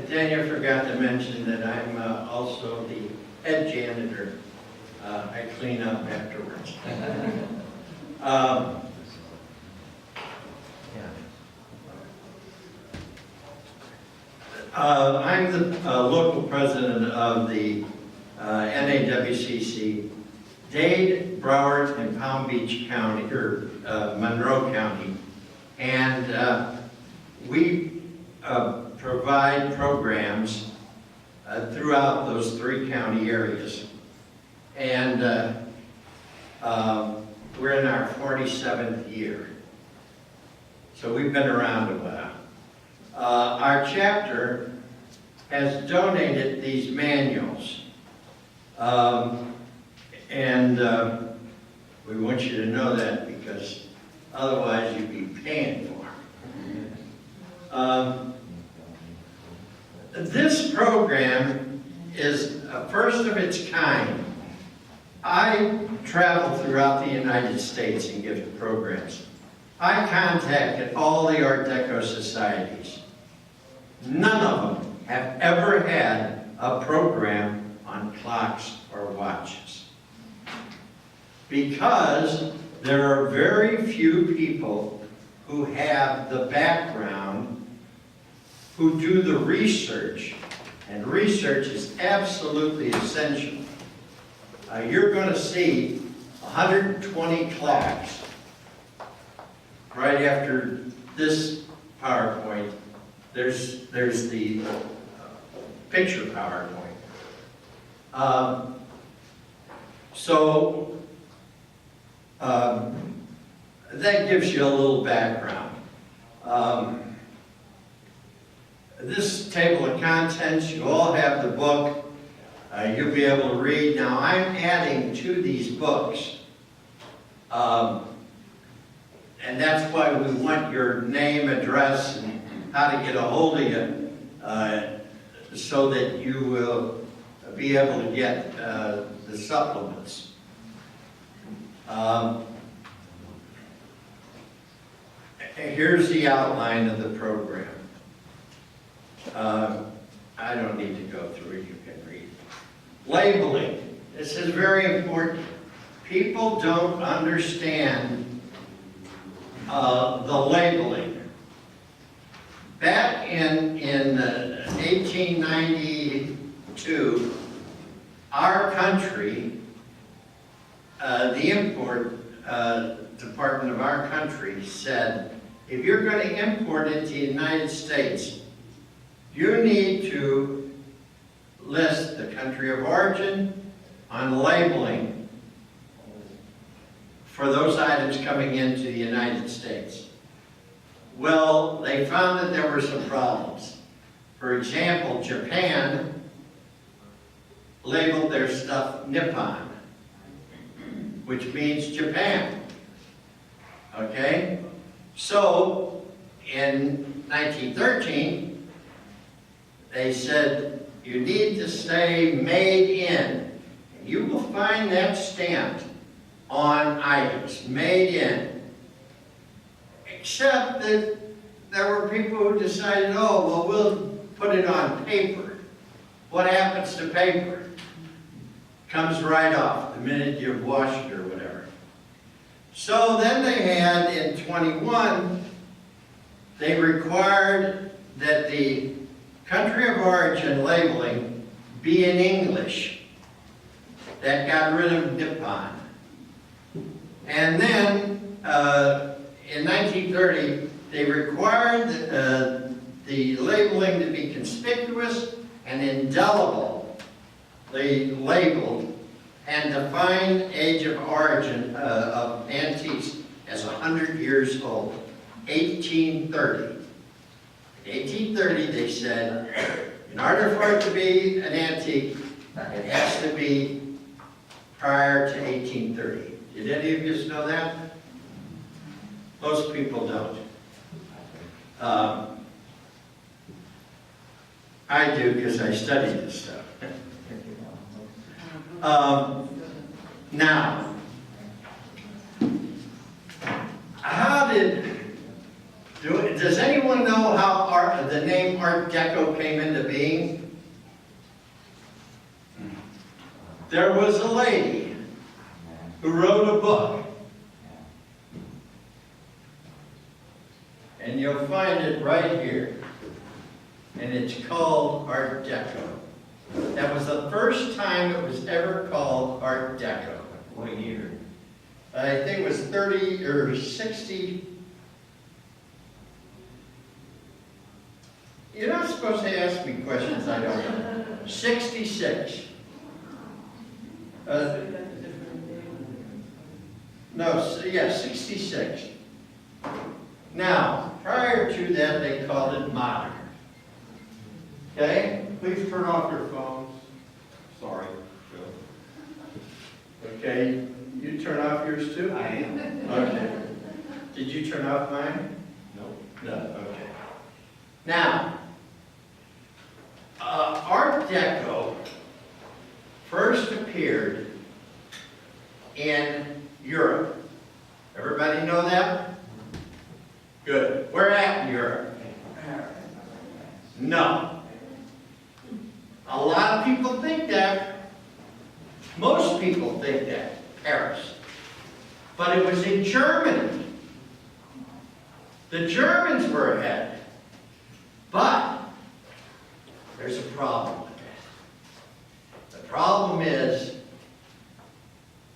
Daniel forgot to mention that I'm also the head janitor. I clean up afterwards. I'm the local president of the NAWCC, Dade, Broward, and Palm Beach County, or Monroe County. And we provide programs throughout those 3 county areas. And we're in our 47th year. So we've been around a while. Our chapter has donated these manuals. And we want you to know that because otherwise you'd be paying for them. This program is a first of its kind. I travel throughout the United States and give programs. I contacted all the Art Deco societies. None of them have ever had a program on clocks or watches. Because there are very few people who have the background, who do the research, and research is absolutely essential. You're going to see 120 clocks right after this PowerPoint. There's the picture PowerPoint. That gives you a little background. This table of contents, you all have the book. You'll be able to read. Now, I'm adding to these books. And that's why we want your name, address, and how to get a hold of you, so that you will be able to get the supplements. Here's the outline of the program. I don't need to go through it, you can read. Labeling. This is very important. People don't understand the labeling. Back in 1892, our country, the import department of our country said, if you're going to import into the United States, you need to list the country of origin on labeling for those items coming into the United States. Well, they found that there were some problems. For example, Japan labeled their stuff Nippon, which means Japan. Okay? So, in 1913, they said, you need to say made in. And you will find that stamped on items, made in. Except that there were people who decided, oh, well, we'll put it on paper. What happens to paper? Comes right off the minute you wash it or whatever. So then they had, in 21, they required that the country of origin labeling be in English. That got rid of Nippon. And then, in 1930, they required the labeling to be conspicuous and indelible, labeled, and define age of origin of antiques as 100 years old, 1830. In 1830, they said, in order for it to be an antique, it has to be prior to 1830. Did any of you know that? Most people don't. I do, because I studied this stuff. Now, does anyone know how the name Art Art Deco came into being? There was a lady who wrote a book. And you'll find it right here. And it's called Art Deco. That was the first time it was ever called Art Deco. What year? I think it was 30 or 60. You're not supposed to ask me questions I don't know. 66. Yeah, 66. Now, prior to that, they called it modern. Okay? Please turn off your phones. Sorry, Joe. Okay, you turn off yours too? I am. Okay. Did you turn off mine? No. No, okay. Now, Art Deco first appeared in Europe. Everybody know that? Good. Where at in Europe? No. A lot of people think that. Most people think that. Paris. But it was in Germany. The Germans were ahead. But there's a problem with that. The problem is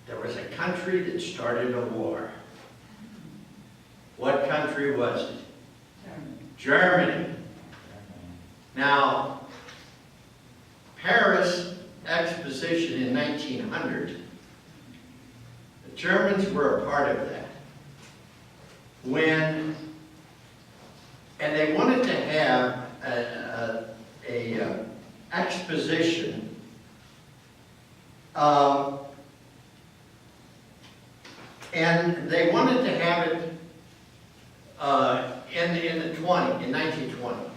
there was a country that started a war. What country was it? Germany. Now, Paris Exposition in 1900, the Germans were a part of that. And they wanted to have a exposition and they wanted to have it in 1920.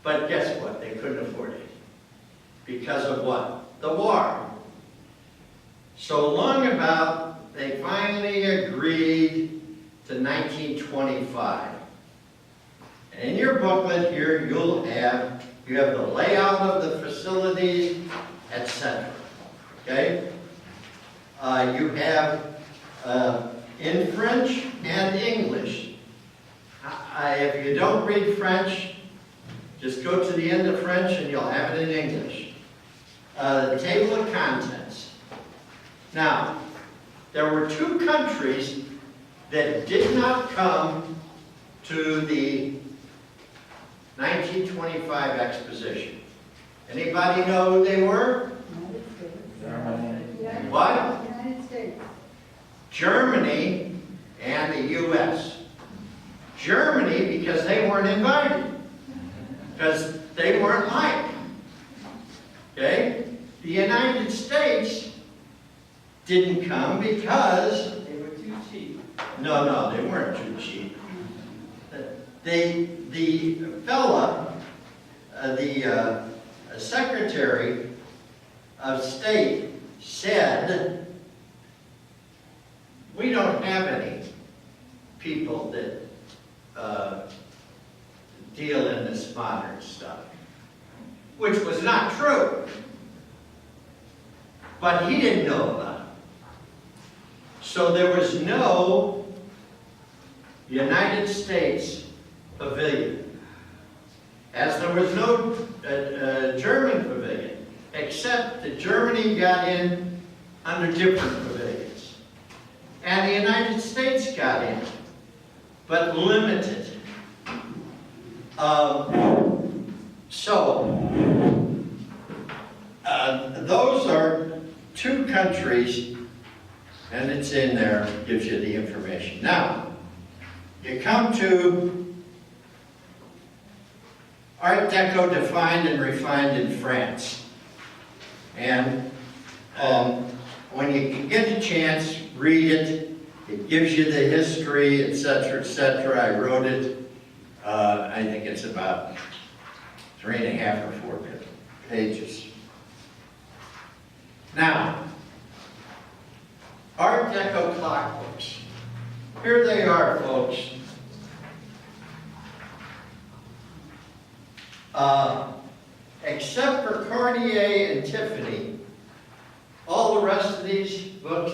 But guess what? They couldn't afford it. Because of what? The war. So long about, they finally agreed to 1925. And in your booklet here, you have the layout of the facilities, etc. Okay? You have in French and English. If you don't read French, just go to the end of French and you'll have it in English. The table of contents. Now, there were two countries that did not come to the 1925 exposition. Anybody know who they were? Germany. What? United States. Germany and the U.S. Germany because they weren't invited. Because they weren't liked. Okay? The United States didn't come because They were too cheap. no, they weren't too cheap. The fella, the Secretary of State said, we don't have any people that deal in this modern stuff. Which was not true. But he didn't know about it. So there was no United States pavilion. As there was no German pavilion, except that Germany got in under different pavilions. And the United States got in, but limited. Those are two countries, and it's in there, gives you the information. Now, you come to Art Deco defined and refined in France. And when you can get a chance, read it. It gives you the history, etc., etc. I wrote it. I think it's about 3.5 or 4 pages. Now, Art Deco clockbooks. Here they are, folks. Except for Cartier and Tiffany, all the rest of these books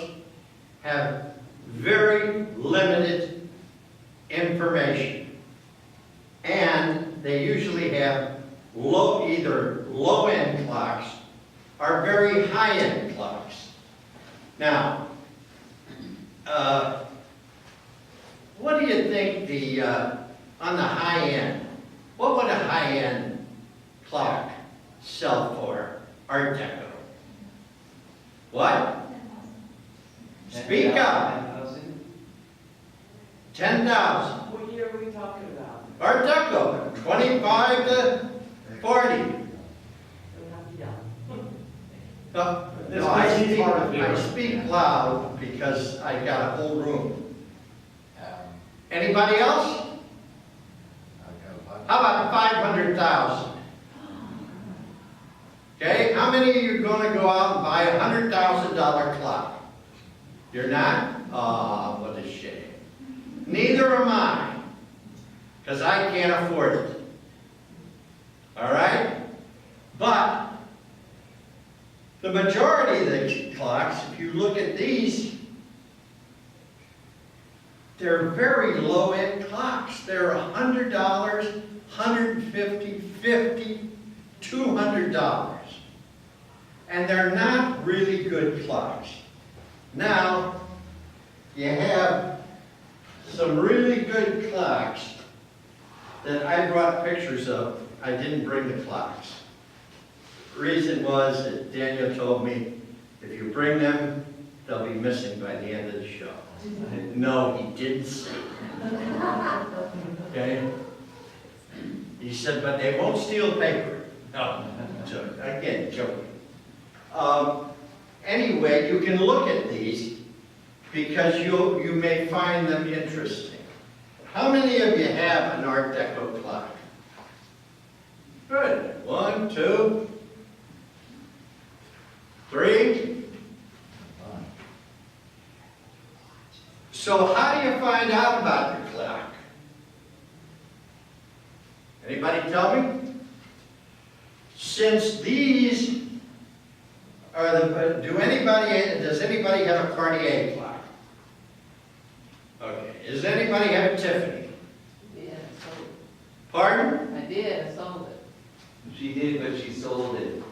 have very limited information. And they usually have either low-end clocks or very high-end clocks. Now, what do you think on the high end, what would a high-end clock sell for? Art Deco. What? Speak up. 10,000. What year are we talking about? Art Deco, 25 to 40. No, I speak loud because I got a whole room. Anybody else? How about 500,000? Okay, how many of you are going to go out and buy a $100,000 clock? You're not? Oh, what a shame. Neither am I, because I can't afford it. All right? But the majority of the clocks, if you look at these, they're very low-end clocks. They're $100, $150, $50, $200. And they're not really good clocks. Now, you have some really good clocks that I brought pictures of. I didn't bring the clocks. The reason was that Daniel told me, if you bring them, they'll be missing by the end of the show. No, he didn't say that. Okay? He said, but they won't steal paper. No, again, joking. Anyway, you can look at these because you may find them interesting. How many of you have an Art Deco clock? Good. 1, 2, 3. So how do you find out about your clock? Anybody tell me? Since these are does anybody have a Cartier clock? Okay. Does anybody have a Tiffany? Yeah, I sold it. Pardon? I did, I sold it. She did, but she sold it.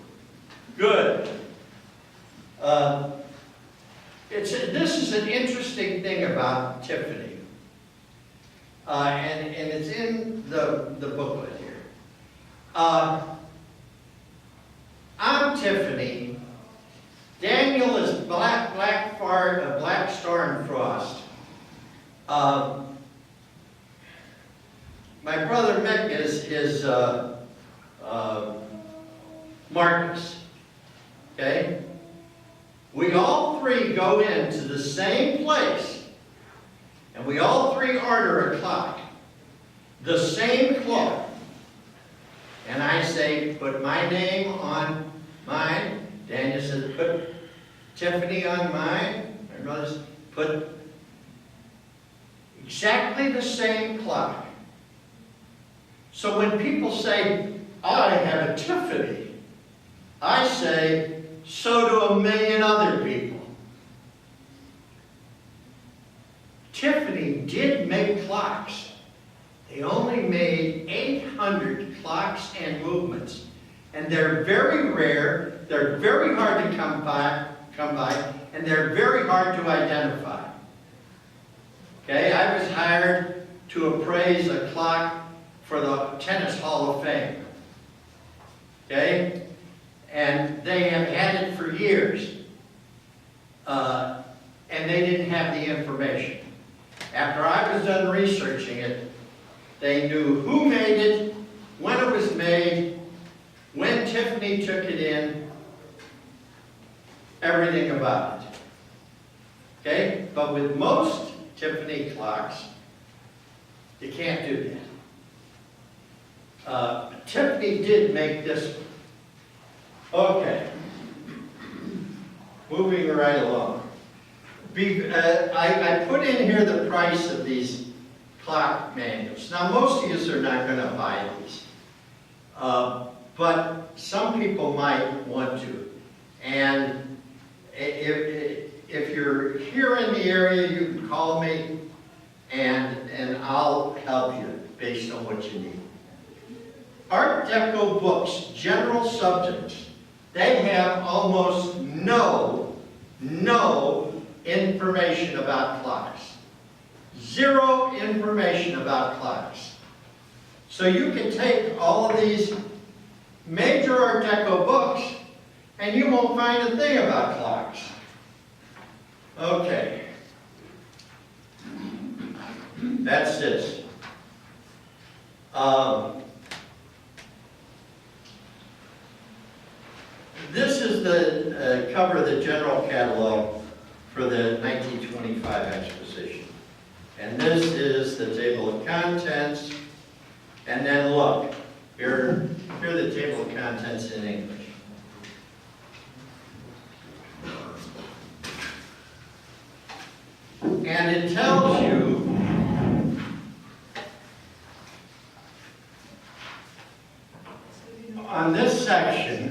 Good. This is an interesting thing about Tiffany. And it's in the booklet here. I'm Tiffany. Daniel is Black Star and Frost. My brother Mick is Marcus. Okay? We all three go into the same place, and we all three order a clock. The same clock. And I say, put my name on mine. Daniel says, put Tiffany on mine. My brother says, put exactly the same clock. So when people say, I have a Tiffany, I say, so do a million other people. Tiffany did make clocks. They only made 800 clocks and movements. And they're very rare, they're very hard to come by, and they're very hard to identify. Okay, I was hired to appraise a clock for the Tennis Hall of Fame. Okay? And they have had it for years. And they didn't have the information. After I was done researching it, they knew who made it, when it was made, when Tiffany took it in, everything about it. Okay? But with most Tiffany clocks, you can't do that. Tiffany did make this one. Okay. Moving right along. I put in here the price of these clock manuals. Now, most of you are not going to buy these. But some people might want to. And if you're here in the area, you can call me and I'll help you based on what you need. Art Deco books, general subjects, they have almost no information about clocks. Zero information about clocks. So you can take all of these major Art Deco books and you won't find a thing about clocks. Okay. That's this. This is the cover of the general catalog for the 1925 exposition. And this is the table of contents. And then look, here are the table of contents in English. And it tells you on this section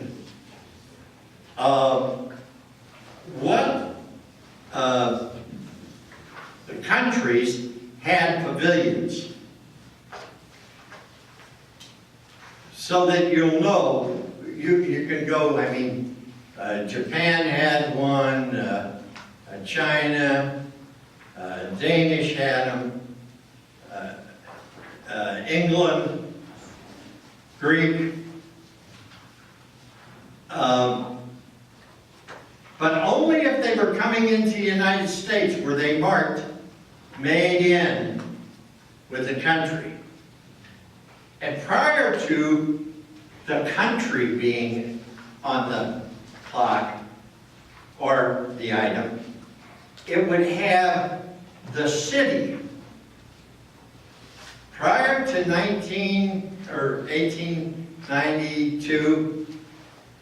what the countries had pavilions, so that you'll know, you can go, I mean, Japan had one, China, Danish had them, England, Greek, but only if they were coming into the United States were they marked made in with the country. And prior to the country being on the clock or the item, it would have the city. Prior to 1892,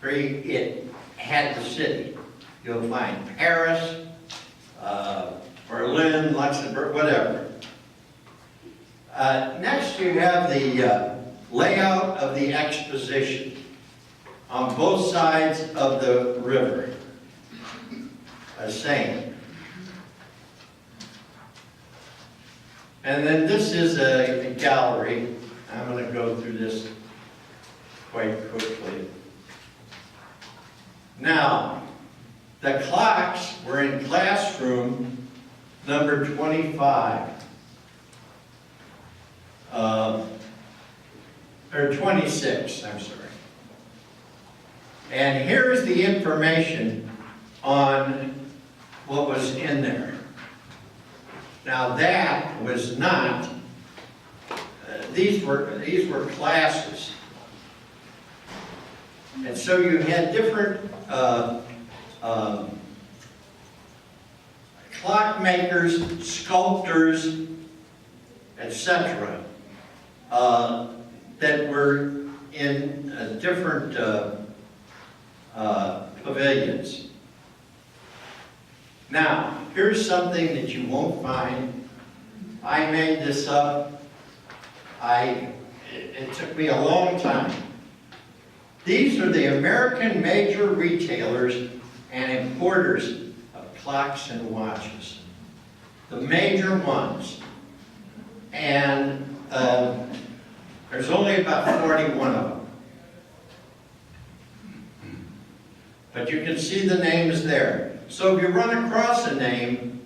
it had the city. You'll find Paris, Berlin, Luxembourg, whatever. Next you have the layout of the exposition on both sides of the river. Seine. And then this is a gallery. I'm going to go through this quite quickly. Now, the clocks were in classroom number 25. Or 26, I'm sorry. And here's the information on what was in there. Now that was not, these were classes. And so you had different clockmakers, sculptors, etc. That were in different pavilions. Now, here's something that you won't find. I made this up. It took me a long time. These are the American major retailers and importers of clocks and watches. The major ones. And there's only about 41 of them. But you can see the names there. So if you run across a name,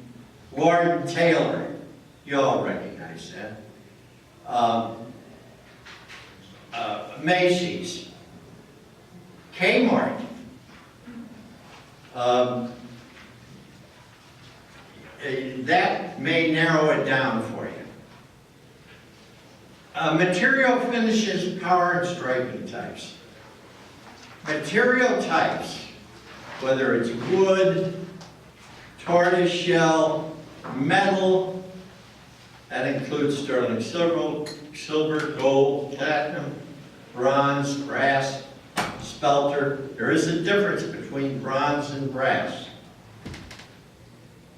Lord Taylor, you all recognize that. Macy's, Kmart, that may narrow it down for you. Material finishes, power and striking types. Material types, whether it's wood, tortoise shell, metal, that includes sterling silver, gold, platinum, bronze, brass, spelter. There is a difference between bronze and brass.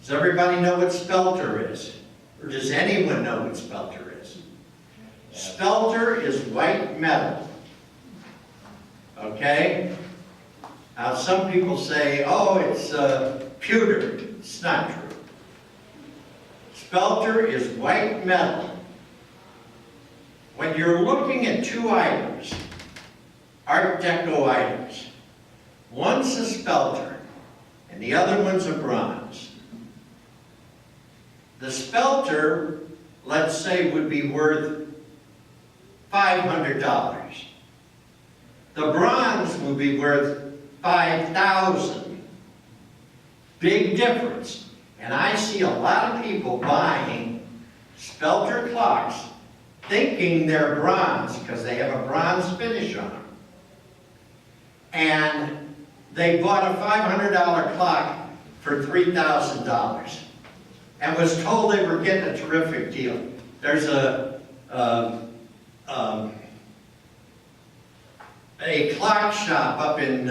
Does everybody know what spelter is? Or does anyone know what spelter is? Spelter is white metal okay? Now, some people say, oh, it's pewter. It's not true. Spelter is white metal. When you're looking at two items, Art Deco items, one's a spelter and the other one's a bronze. The spelter, let's say, would be worth $500. The bronze would be worth $5,000. Big difference. And I see a lot of people buying spelter clocks thinking they're bronze because they have a bronze finish on them. And they bought a $500 clock for $3,000 and was told they were getting a terrific deal. There's a clock shop up in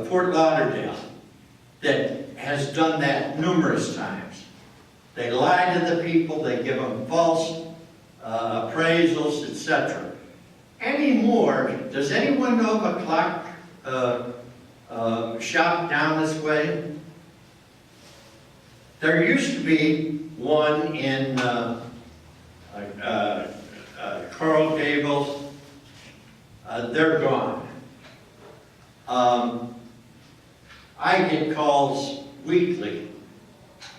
Fort Lauderdale that has done that numerous times. They lie to the people, they give them false appraisals, etc. Anymore, does anyone know of a clock shop down this way? There used to be one in Coral Gables. They're gone. I get calls weekly.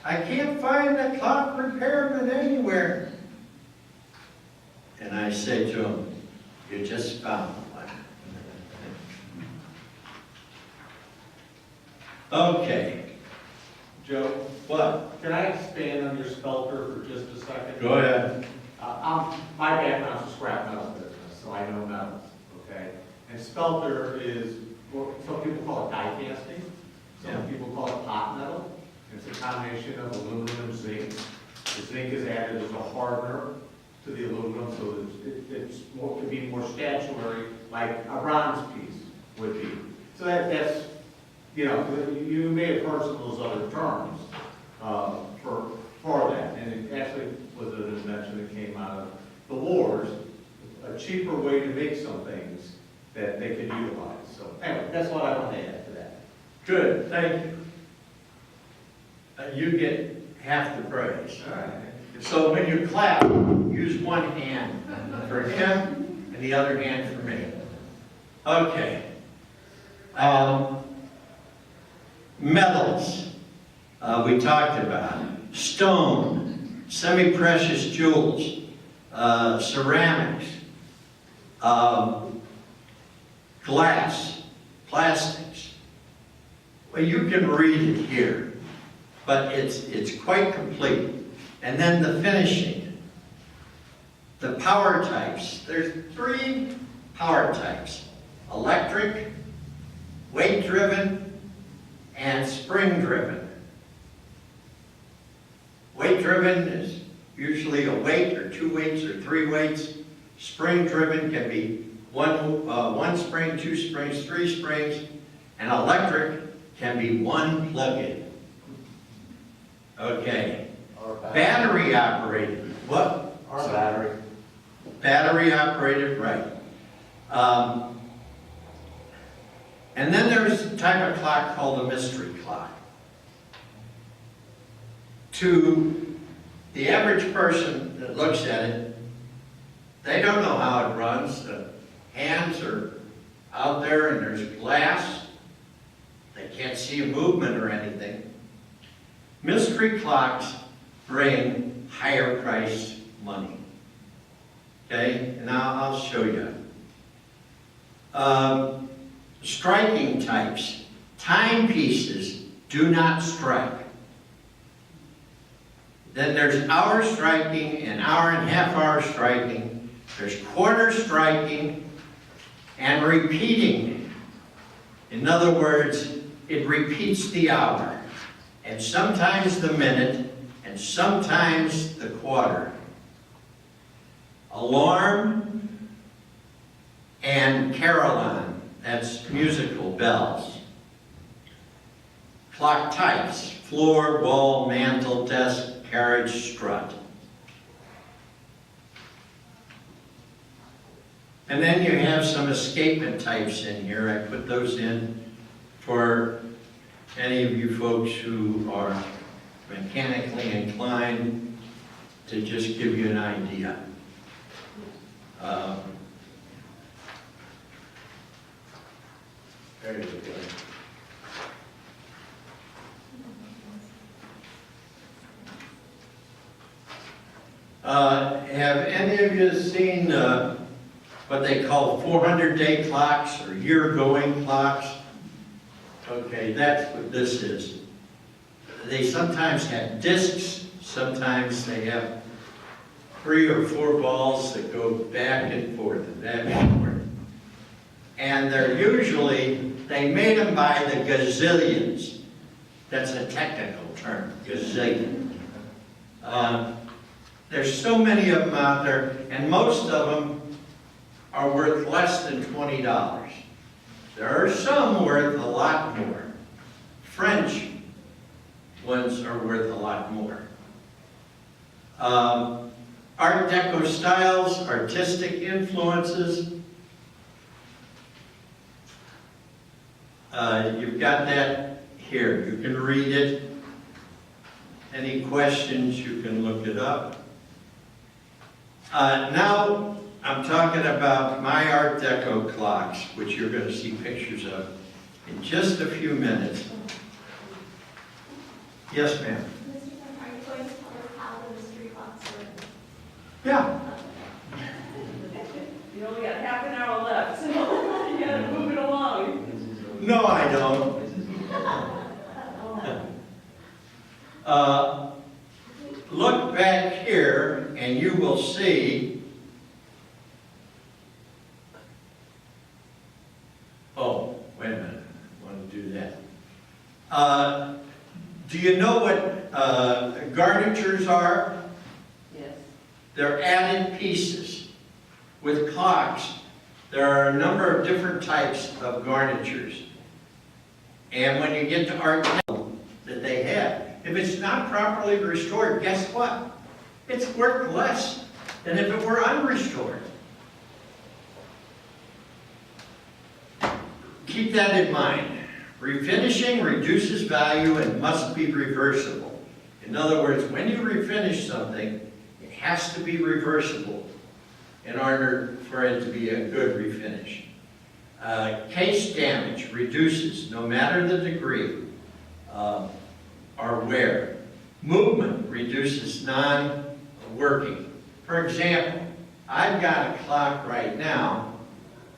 I can't find a clock repairman anywhere. And I say to them, you just found one. Okay. Joe, What? can I expand on your spelter for just a second? Go ahead. My background's a scrap metal business, so I know metals, okay? And spelter is, well, some people call it die casting, some people call it pot metal. It's a combination of aluminum and zinc. The zinc is added as a hardener to the aluminum, so it's more, to be more statuary, like a bronze piece would be. So that's, you know, you may have heard some of those other terms for that, and it actually was an invention that came out of the wars, a cheaper way to make some things that they could utilize. So anyway, that's what I want to add to that. Good, thank you. You get half the praise. All right. So when you clap, use one hand for him and the other hand for me. Okay. Metals, we talked about. Stone, semi-precious jewels, ceramics, glass, plastics. Well, you can read it here, but it's quite complete. And then the finishing, the power types. There's 3 power types: electric, weight-driven, and spring-driven. Weight-driven is usually a weight or 2 weights or 3 weights. Spring-driven can be one spring, 2 springs, 3 springs, and electric can be 1 plug-in. Okay. Battery operated. What? Our battery. Battery operated, right. And then there's a type of clock called a mystery clock. To the average person that looks at it, they don't know how it runs. The hands are out there and there's glass. They can't see a movement or anything. Mystery clocks bring higher priced money. Okay, and I'll show you. Striking types. Timepieces do not strike. Then there's hour striking and hour and half hour striking. There's quarter striking and repeating. In other words, it repeats the hour, and sometimes the minute, and sometimes the quarter. Alarm and carillon, that's musical bells. Clock types: floor, wall, mantel, desk, carriage, strut. And then you have some escapement types in here. I put those in for any of you folks who are mechanically inclined to just give you an idea. There you go. Have any of you seen what they call 400-day clocks or year-going clocks? Okay, that's what this is. They sometimes have discs, sometimes they have 3 or 4 balls that go back and forth and back and forth. And they're usually, they made them by the gazillions. That's a technical term, gazillion. There's so many of them out there, and most of them are worth less than $20. There are some worth a lot more. French ones are worth a lot more. Art Deco styles, artistic influences. You've got that here. You can read it. Any questions, you can look it up. Now, I'm talking about my Art Deco clocks, which you're going to see pictures of in just a few minutes. Yes, ma'am. Mr. Chairman, are you going to tell us how the mystery box works? Yeah. You only got half an hour left, so you gotta move it along. No, I don't. Look back here and you will see. Oh, wait a minute. I want to do that. Do you know what garnitures are? Yes. They're added pieces. With clocks, there are a number of different types of garnitures. And when you get to Art Deco that they have, if it's not properly restored, guess what? It's worth less than if it were unrestored. Keep that in mind. Refinishing reduces value and must be reversible. In other words, when you refinish something, it has to be reversible in order for it to be a good refinish. Case damage reduces, no matter the degree or wear. Movement reduces non-working. For example, I've got a clock right now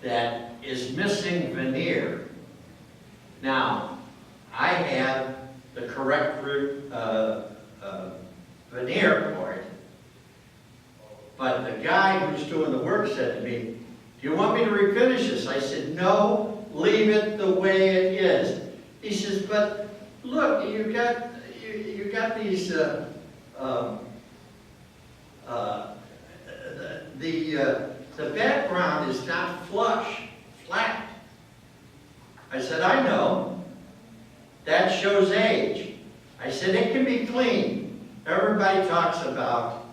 that is missing veneer. Now, I have the correct veneer for it, but the guy who's doing the work said to me, "Do you want me to refinish this?" I said, "No, leave it the way it is." He says, "But look, you got these the background is not flush, flat." I said, "I know. That shows age." I said, "It can be cleaned." Everybody talks about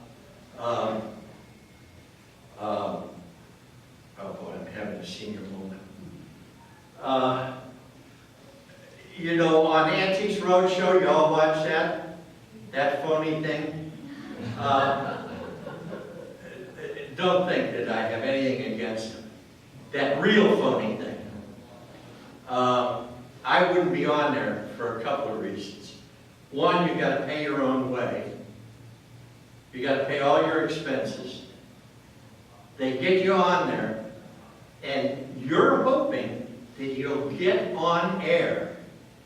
oh boy, I'm having a senior moment. You know, on Antiques Roadshow, you all watch that? That phony thing? Don't think that I have anything against them. That real phony thing. I wouldn't be on there for a couple of reasons. One, you got to pay your own way. You got to pay all your expenses. They get you on there, and you're hoping that you'll get on air.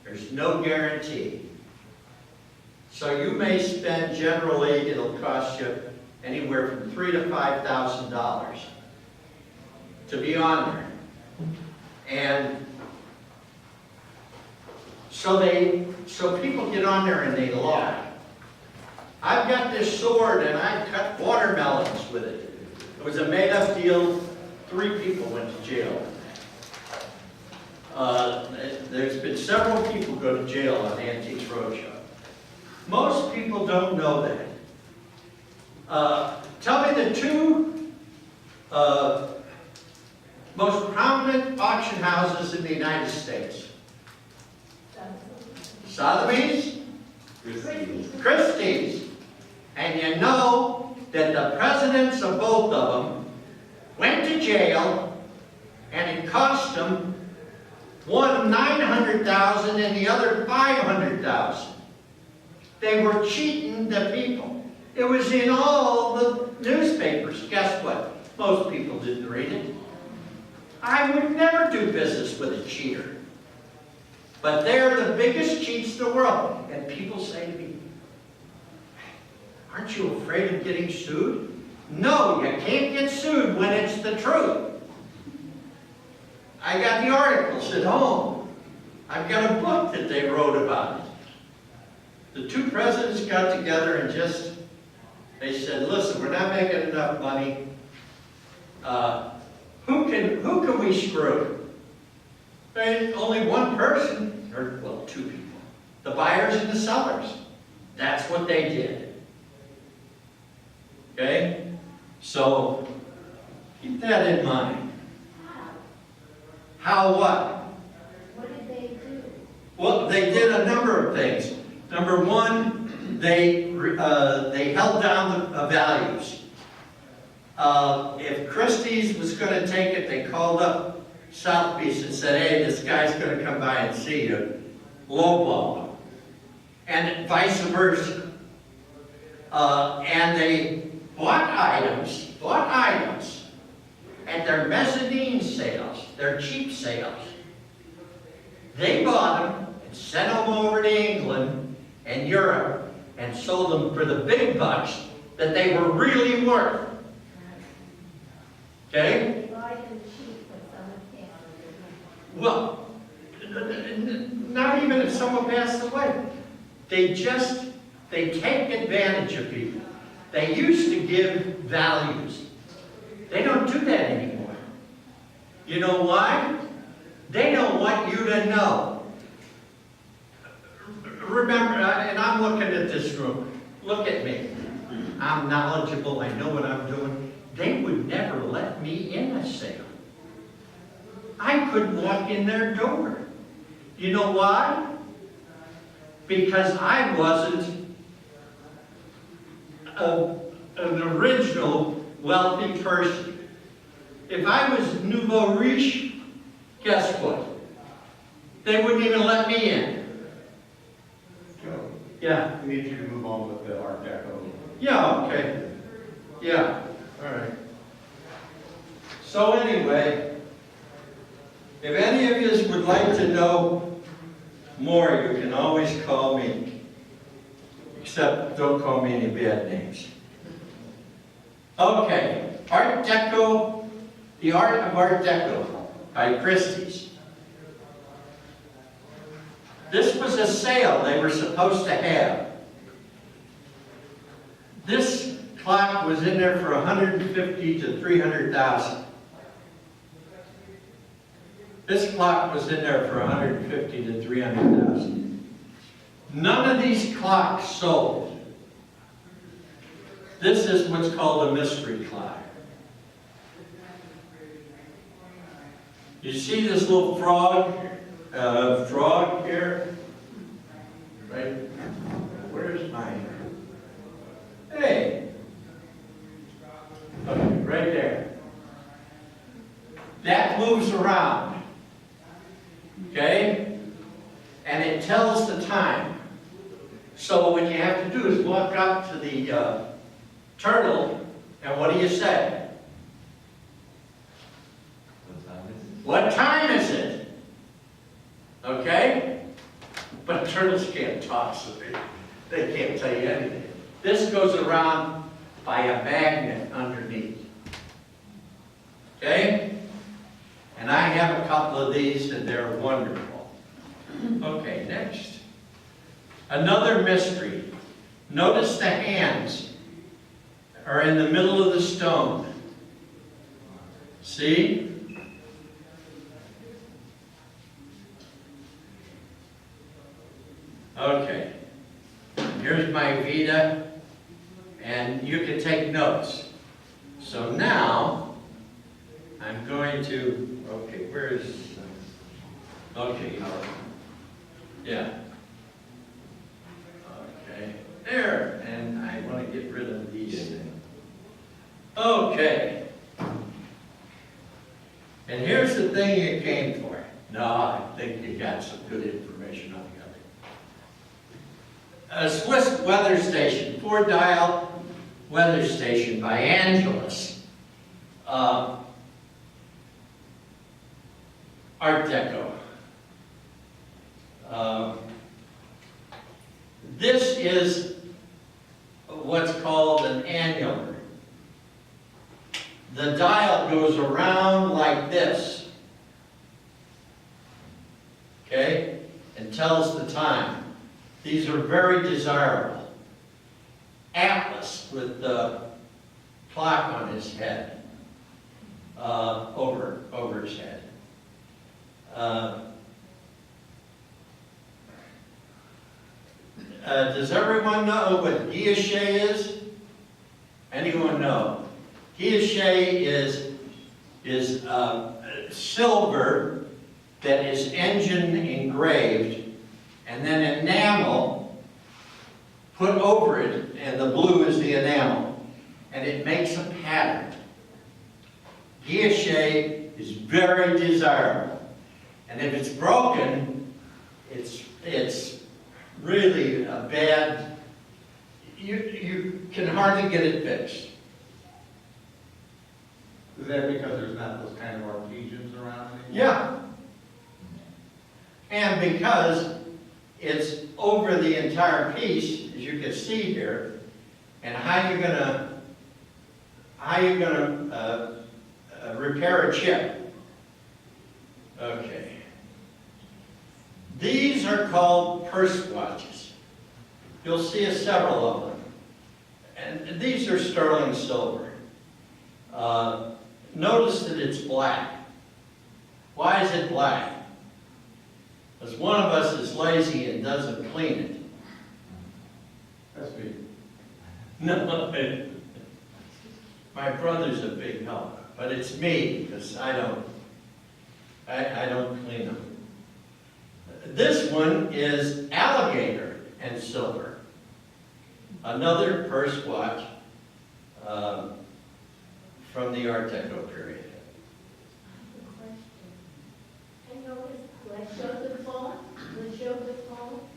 There's no guarantee. So you may spend, generally, it'll cost you anywhere from $3,000 to $5,000 to be on there. And so people get on there and they lie. I've got this sword and I cut watermelons with it. It was a made-up deal. 3 people went to jail. There's been several people go to jail on Antiques Roadshow. Most people don't know that. Tell me the 2 most prominent auction houses in the United States? Sotheby's? Christie's. And you know that the presidents of both of them went to jail, and it cost them one $900,000 and the other $500,000. They were cheating the people. It was in all the newspapers. Guess what? Most people didn't read it. I would never do business with a cheater. But they're the biggest cheats in the world. And people say to me, aren't you afraid of getting sued? No, you can't get sued when it's the truth. I got the articles at home. I've got a book that they wrote about it. The two presidents got together and they said, listen, we're not making enough money. Who can we screw? Only one person, or well, two people. The buyers and the sellers. That's what they did. Okay? So, keep that in mind. How what? What did they do? Well, they did a number of things. Number one, they held down the values. If Christie's was going to take it, they called up Sotheby's and said, hey, this guy's going to come by and see you. Lowball them. And vice versa. And they bought items at their mezzanine sales, their cheap sales. They bought them and sent them over to England and Europe and sold them for the big bucks that they were really worth. Okay? Why did cheat when someone can't? Well, not even if someone passed away. They take advantage of people. They used to give values. They don't do that anymore. You know why? They don't want you to know. Remember, and I'm looking at this room. Look at me. I'm knowledgeable. I know what I'm doing. They would never let me in a sale. I couldn't walk in their door. You know why? Because I wasn't an original wealthy person. If I was nouveau riche, guess what? They wouldn't even let me in. Joe, Yeah. we need you to move on with the Art Deco. Yeah, okay. Yeah, all right. So anyway, if any of you would like to know more, you can always call me. Except don't call me any bad names. Okay, Art Deco, The Art of Art Deco by Christie's. This was a sale they were supposed to have. This clock was in there for $150,000 to $300,000. This clock was in there for $150,000 to $300,000. None of these clocks sold. This is what's called a mystery clock. You see this little frog here? Right? Where's mine? Hey! Okay, right there. That moves around. Okay? And it tells the time. So what you have to do is walk up to the turtle, and what do you say? What time is it? Okay? But turtles can't talk, so they can't tell you anything. This goes around by a magnet underneath. Okay? And I have a couple of these, and they're wonderful. Okay, next. Another mystery. Notice the hands are in the middle of the stone. See? Okay. Here's my Vita, and you can take notes. So now, I'm going going to, okay, where is, okay, yeah. Okay, there, and I want to get rid of these. Okay. And here's the thing you came for. No, I think you got some good information on the other. A Swiss weather station, 4-dial weather station by Angelus. Art Deco. This is what's called an annular. The dial goes around like this, okay, and tells the time. These are very desirable. Atlas with the clock on his head, over his head. Does everyone know what guilloche is? Anyone know? Guilloche is silver that is engine engraved, and then enamel put over it, and the blue is the enamel, and it makes a pattern. Guilloche is very desirable, and if it's broken, it's really a bad. You can hardly get it fixed. Is that because there's not those kind of artesians around anymore? Yeah. And because it's over the entire piece, as you can see here, and how you gonna repair a chip? Okay. These are called purse watches. You'll see several of them, and these are sterling silver. Notice that it's black. Why is it black? Because one of us is lazy and doesn't clean it. That's me. No, my brother's a big help, but it's me because I don't clean them. This one is alligator and silver. Another purse watch from the Art Deco period. I noticed Lauderdale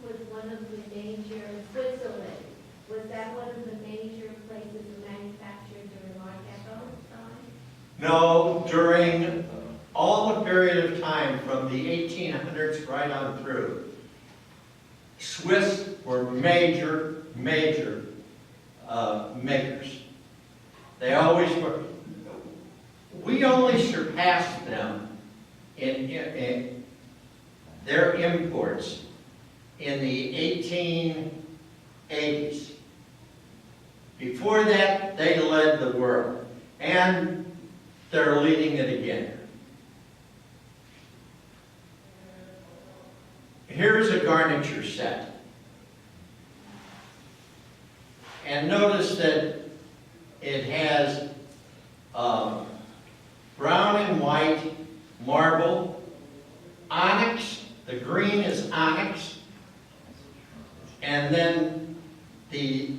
was one of the major, Switzerland, was that one of the major places manufactured during Art Deco time? No, during all the period of time from the 1800s right on through, Swiss were major makers. They always were. We only surpassed them in their imports in the 1880s. Before that, they led the world, and they're leading it again. Here's a garniture set. And notice that it has brown and white marble, onyx, the green is onyx, and then the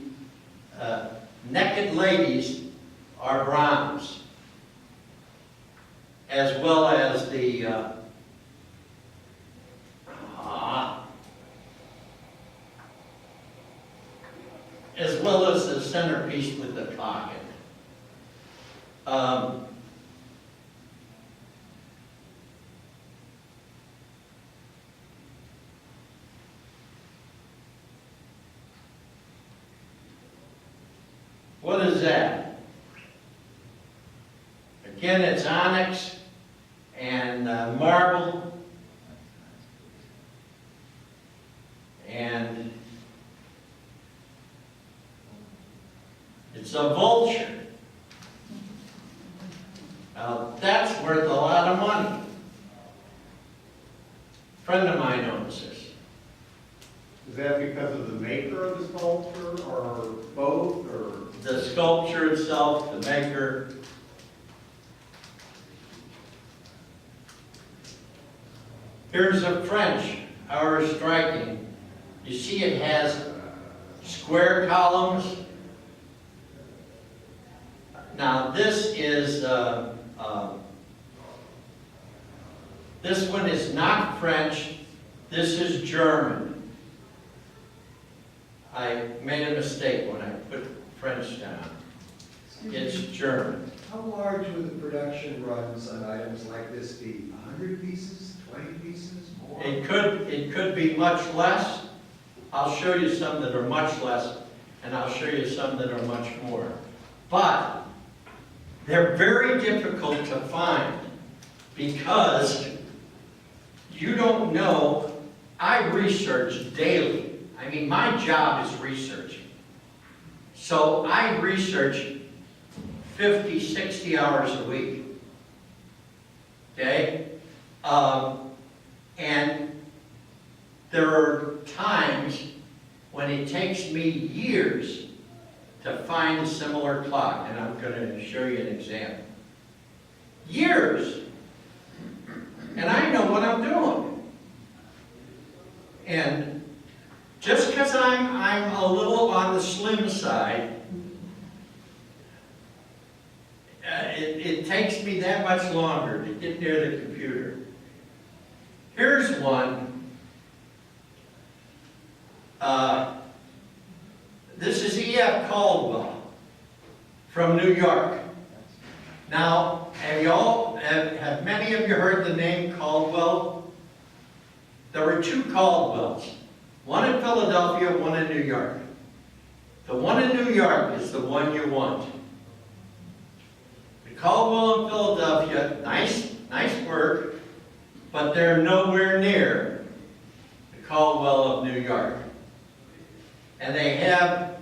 naked ladies are bronze, as well as the centerpiece with the clock in it. What is that? Again, it's onyx and marble, and it's a vulture. Now, that's worth a lot of money. A friend of mine owns this. Is that because of the maker of the sculpture, or both, or? The sculpture itself, the maker. Here's a French hour striking. You see it has square columns. Now this is, this one is not French, this is German. I made a mistake when I put French down. It's German. How large would the production runs on items like this be? 100 pieces, 20 pieces, more? It could be much less. I'll show you some that are much less, and I'll show you some that are much more. But they're very difficult to find because you don't know. I research daily. I mean, my job is researching. So I research 50, 60 hours a week. Okay? And there are times when it takes me years to find a similar clock, and I'm going to show you an example. Years! And I know what I'm doing. And just because I'm a little on the slim side, it takes me that much longer to get near the computer. Here's one. This is E.F. Caldwell from New York. Now, have many of you heard the name Caldwell? There were two Caldwells. One in Philadelphia, one in New York. The one in New York is the one you want. The Caldwell in Philadelphia, nice work, but they're nowhere near the Caldwell of New York. And they have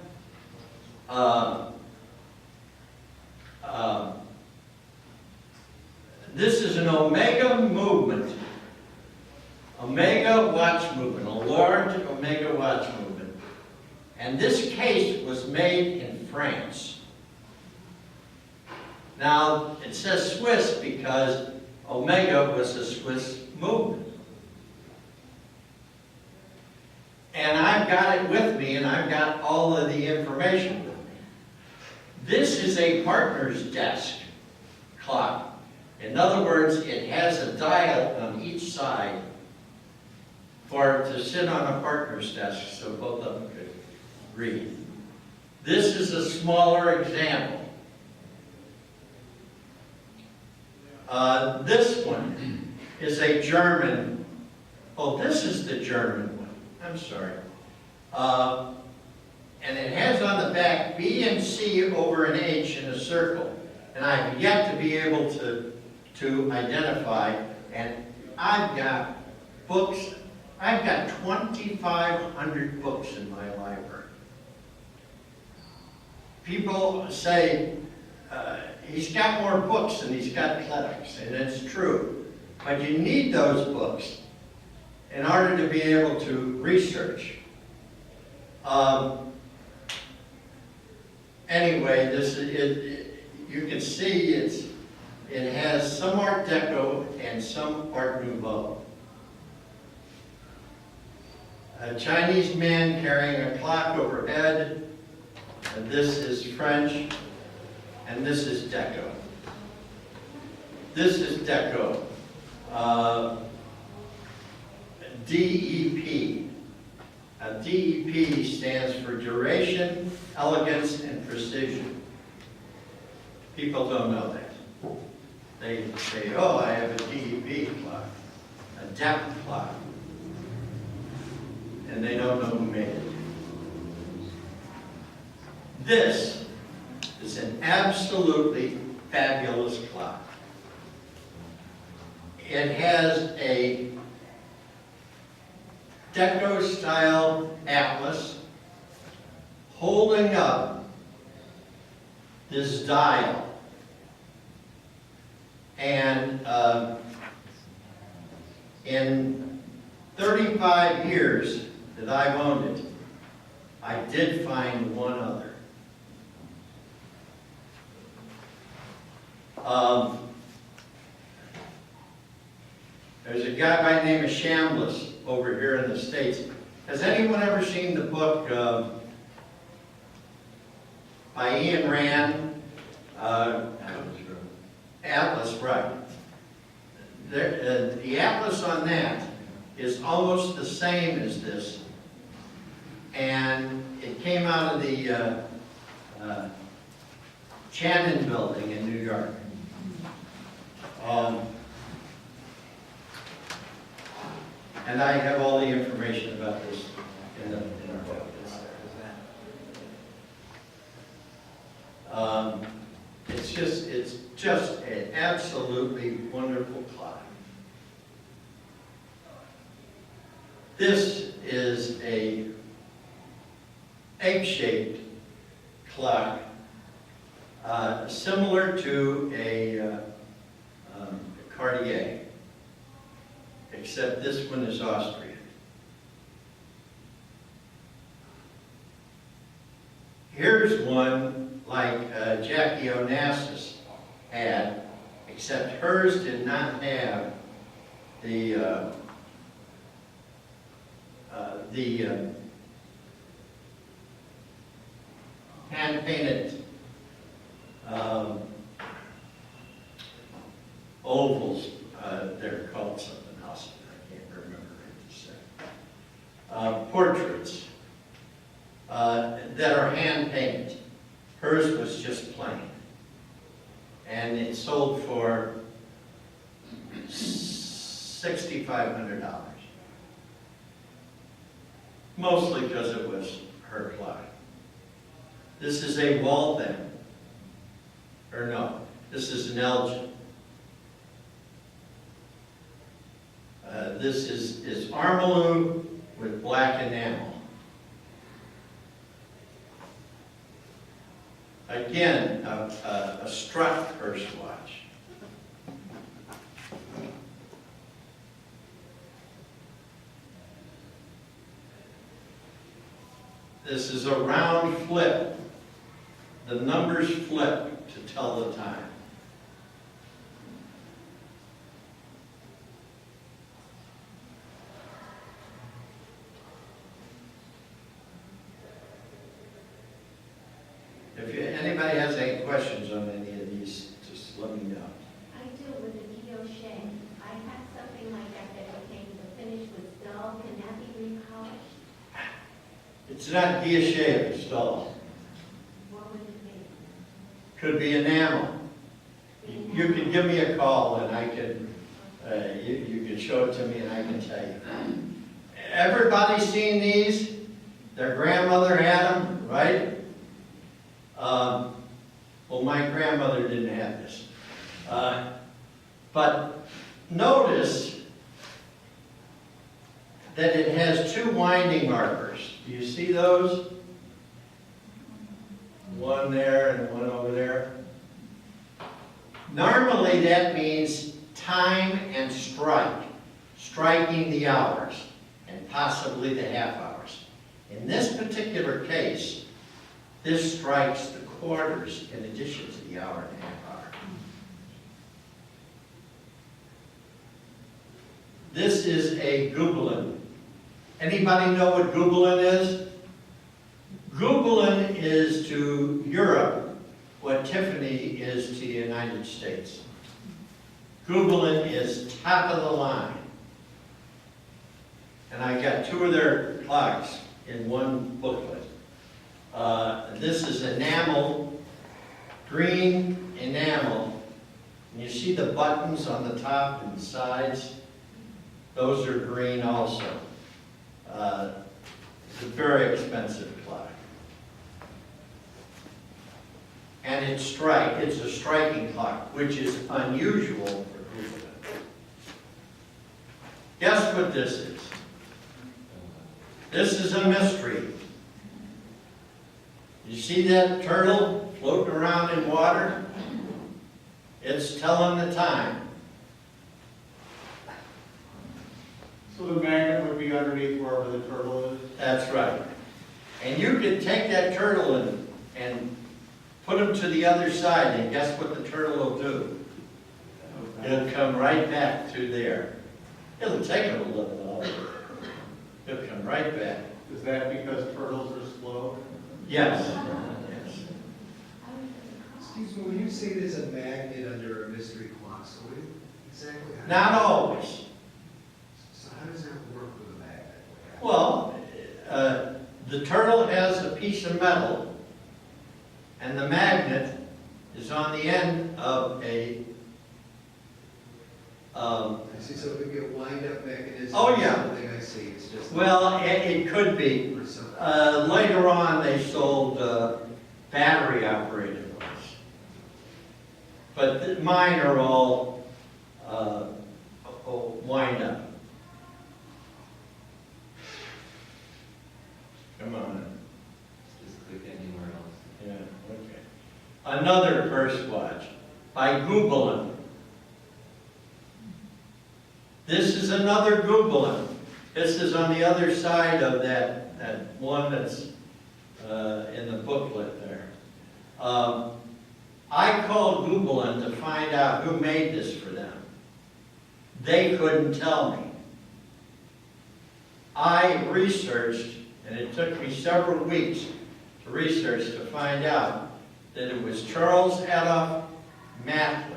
this is an Omega movement. Omega watch movement, a large Omega watch movement. And this case was made in France. Now, it says Swiss because Omega was a Swiss movement. And I've got it with me, and I've got all of the information with me. This is a partner's desk clock. In other words, it has a dial on each side for it to sit on a partner's desk so both of them could read. This is a smaller example. This one is a German. Oh, this is the German one. I'm sorry. And it has on the back B and C over an H in a circle. And I've yet to be able to identify. And I've got books. I've got 2,500 books in my library. People say, he's got more books than he's got clinics, and it's true. But you need those books in order to be able to research. Anyway, this you can see it has some Art Deco and some Art Nouveau. A Chinese man carrying a clock overhead. And this is French, and this is Deco. This is Deco. DEP. DEP stands for duration, elegance, and precision. People don't know that. They say, oh, I have a DEP clock, a DEP clock. And they don't know who made it. This is an absolutely fabulous clock. It has a Deco-style atlas holding up this dial. And in 35 years that I've owned it, I did find one other. There's a guy by the name of Chambliss over here in the States. Has anyone ever seen the book by Ian Rand? Atlas, right. The atlas on that is almost the same as this. And it came out of the Channon Building in New York. And I have all the information about this in our book. It's just an absolutely wonderful clock. This is a egg-shaped clock, similar to a Cartier, except this one is Austrian. Here's one like Jackie Onassis had, except hers did not have the hand-painted ovals. They're called something else. I can't remember right this second. Portraits that are hand-painted. Hers was just plain. And it sold for $6,500. Mostly because it was her clock. This is a Walden. Or no, this is an Elgin. This is Armalou with black enamel. Again, a struck purse watch. This is a round flip. The numbers flip to tell the time. If anybody has any questions on any of these, just let me know. I do with the guilloche. I had something like that became, the finish was dull. Can that be repolished? It's not guilloche, it's dull. What would it be? Could be enamel. You can give me a call and I can, you can show it to me and I can tell you. Everybody seen these? Their grandmother had them, right? Well, my grandmother didn't have this. But notice that it has two winding markers. Do you see those? One there and one over there. Normally that means time and strike, striking the hours and possibly the half hours. In this particular case, this strikes the quarters in addition to the hour and a half hour. This is a Gobelin. Anybody know what Gobelin is? Gobelin is to Europe what Tiffany is to the United States. Gobelin is top of the line. And I got two of their clocks in one booklet. This is enamel, green enamel. And you see the buttons on the top and sides? Those are green also. It's a very expensive clock. And it's a striking clock, which is unusual for Gobelin. Guess what this is? This is a mystery. You see that turtle floating around in water? It's telling the time. So the magnet would be underneath wherever the turtle is? That's right. And you can take that turtle and put him to the other side, and guess what the turtle will do? It'll come right back to there. It'll take him a little while. He'll come right back. Is that because turtles are slow? Yes. Yes. Excuse me, when you say there's a magnet under a mystery clock, so what exactly? Not always. So how does that work with a magnet? Well, the turtle has a piece of metal, and the magnet is on the end of a, I see, so it could be a wind-up mechanism. Oh, or yeah. Something I see, it's just. well, it could be. Or something. Later on, they sold battery-operated ones. But mine are all wind-up. Come on. Just click anywhere else. Yeah, okay. Another purse watch by Googlein. This is another Googlein. This is on the other side of that one that's in the booklet there. I called Googlein to find out who made this for them. They couldn't tell me. I researched, and it took me several weeks to research to find out that it was Charles Adolph Matley.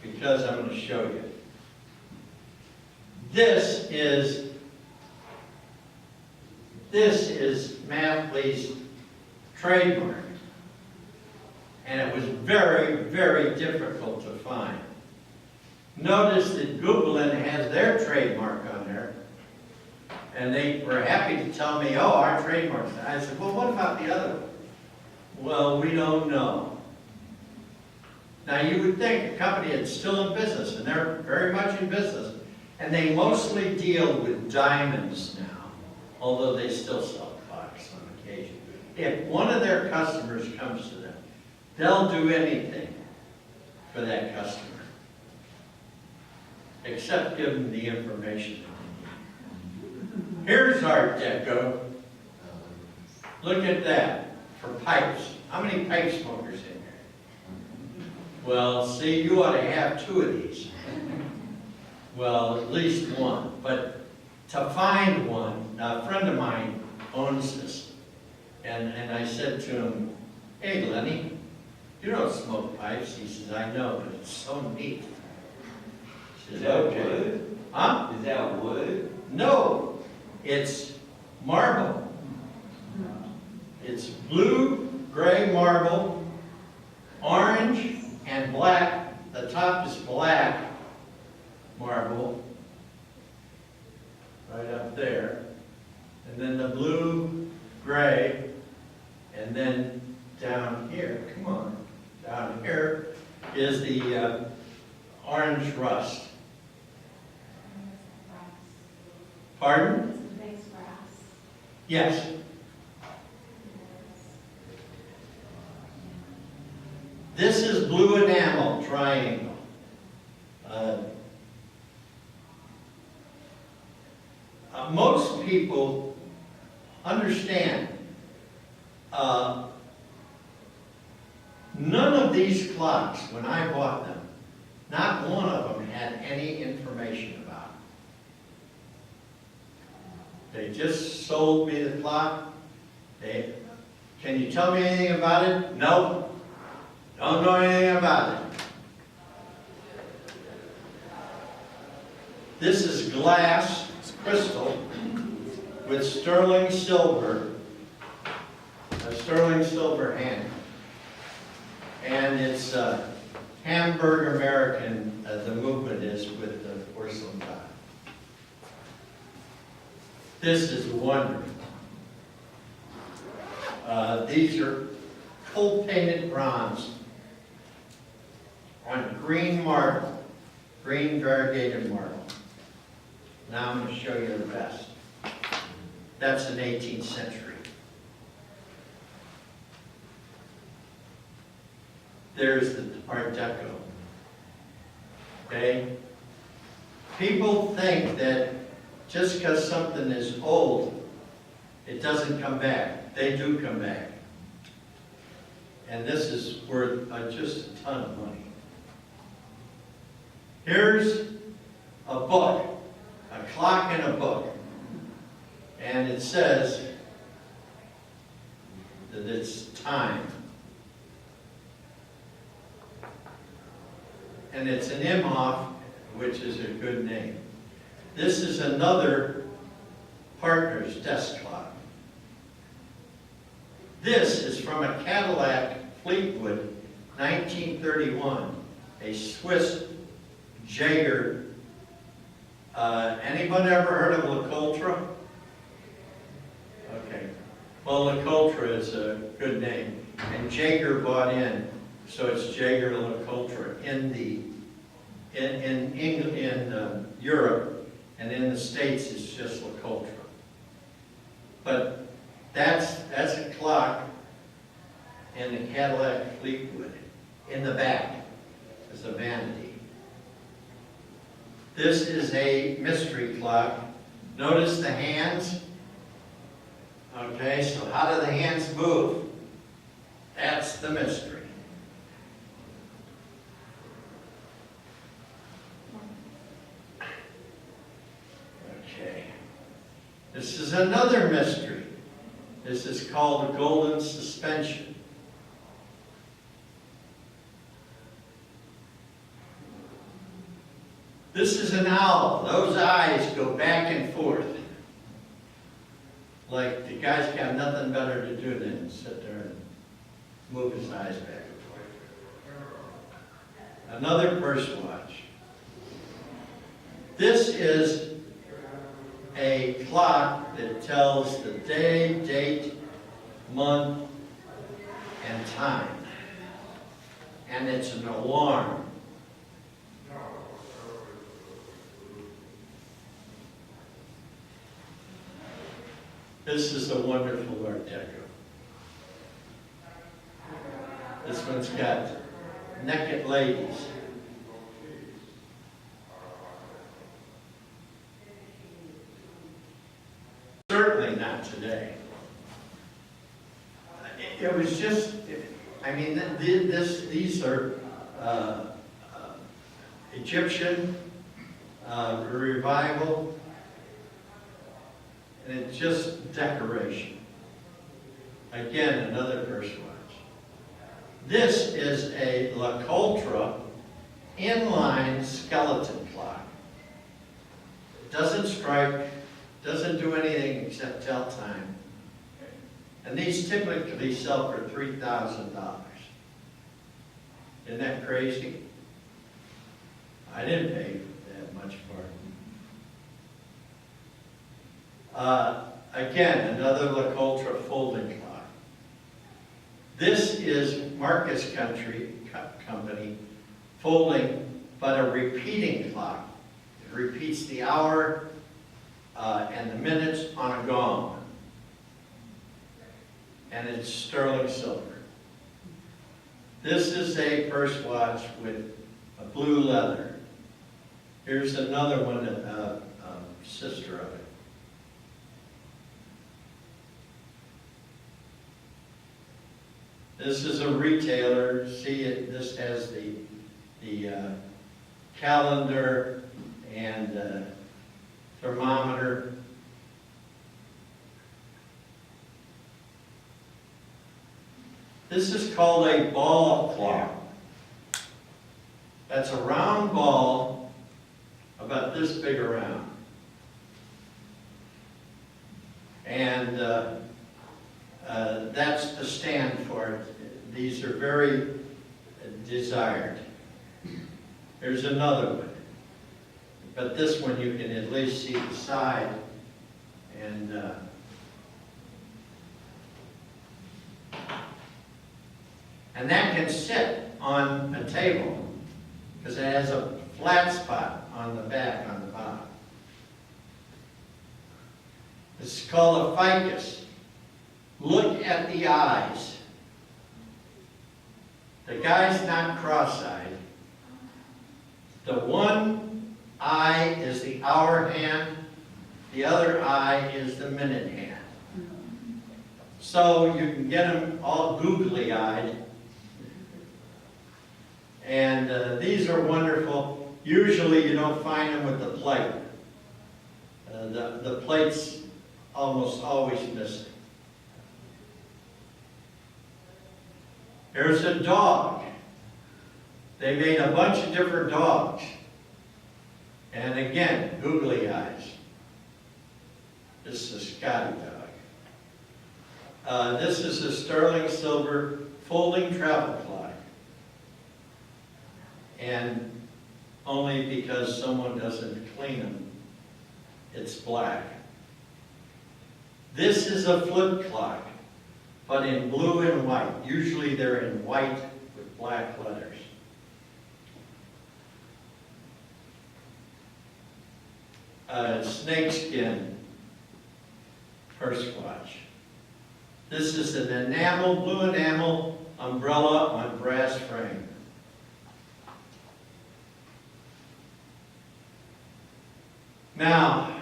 Because I'm going to show you. This is Matley's trademark. And it was very, very difficult to find. Notice that Googlein has their trademark on there. And they were happy to tell me, oh, our trademark's there. I said, well, what about the other one? Well, we don't know. Now, you would think a company that's still in business, and they're very much in business, and they mostly deal with diamonds now, although they still sell clocks on occasion. If one of their customers comes to them, they'll do anything for that customer, except give them the information. Here's our Deco. Look at that, for pipes. How many pipe smokers in here? Well, see, you ought to have 2 of these. Well, at least one. But to find one, a friend of mine owns this. And I said to him, hey, Lenny, you don't smoke pipes. He says, I know, but it's so neat. He Is says, that okay. wood? Huh? Is that wood? No, it's marble. It's blue, gray marble, orange, and black. The top is black marble, right up there. And then the blue, gray, and then down here, come on, down here is the orange rust. Pardon? It's the base brass. Yes. This is blue enamel triangle. Most people understand none of these clocks, when I bought them, not one of them had any information about it. They just sold me the clock. Can you tell me anything about it? No. Don't know anything about it. This is glass, it's crystal, with sterling silver, a sterling silver handle. And it's Hamburg American, the movement is with the porcelain dial. This is wonderful. These are cold-painted bronze on green marble, green variegated marble. Now I'm going to show you the best. That's an 18th century. There's the Art Deco. Okay? People think that just because something is old, it doesn't come back. They do come back. And this is worth just a ton of money. Here's a book, a clock and a book. And it says that it's time. And it's an Imhoff, which is a good name. This is another partner's desk clock. This is from a Cadillac Fleetwood, 1931, a Swiss Jaeger. Anyone ever heard of LeCoultre? Okay. Well, LeCoultre is a good name. And Jaeger bought in, so it's Jaeger LeCoultre in Europe, and in the States it's just LeCoultre. But that's a clock in the Cadillac Fleetwood. In the back is a vanity. This is a mystery clock. Notice the hands. Okay, so how do the hands move? That's the mystery. Okay. This is another mystery. This is called the golden suspension. This is an owl. Those eyes go back and forth. Like the guy's got nothing better to do than sit there and move his eyes back and forth. Another purse watch. This is a clock that tells the day, date, month, and time. And it's an alarm. This is a wonderful Art Deco. This one's got naked ladies. Certainly not today. It was just, I mean, these are Egyptian revival. And it's just decoration. Again, another purse watch. This is a LeCoultre inline skeleton clock. It doesn't strike, doesn't do anything except tell time. And these typically sell for $3,000. Isn't that crazy? I didn't pay that much for it. Again, another LeCoultre folding clock. This is Marcus Company folding, but a repeating clock. It repeats the hour and the minutes on a gong. And it's sterling silver. This is a purse watch with a blue leather. Here's another one, sister of it. This is a retailer. See it. This has the calendar and thermometer. This is called a ball clock. That's a round ball about this big around. And that's the stand for it. These are very desired. Here's another one. But this one you can at least see the side. And that can sit on a table because it has a flat spot on the back, on the bottom. This is called a ficus. Look at the eyes. The guy's not cross-eyed. The one eye is the hour hand, the other eye is the minute hand. So you can get them all googly-eyed. And these are wonderful. Usually you don't find them with the plate. The plate's almost always missing. There's a dog. They made a bunch of different dogs. And again, googly eyes. This is a Scotty dog. This is a sterling silver folding travel clock. And only because someone doesn't clean them, it's black. This is a flip clock, but in blue and white. Usually they're in white with black letters. Snakeskin purse watch. This is an enamel, blue enamel umbrella on brass frame. Now,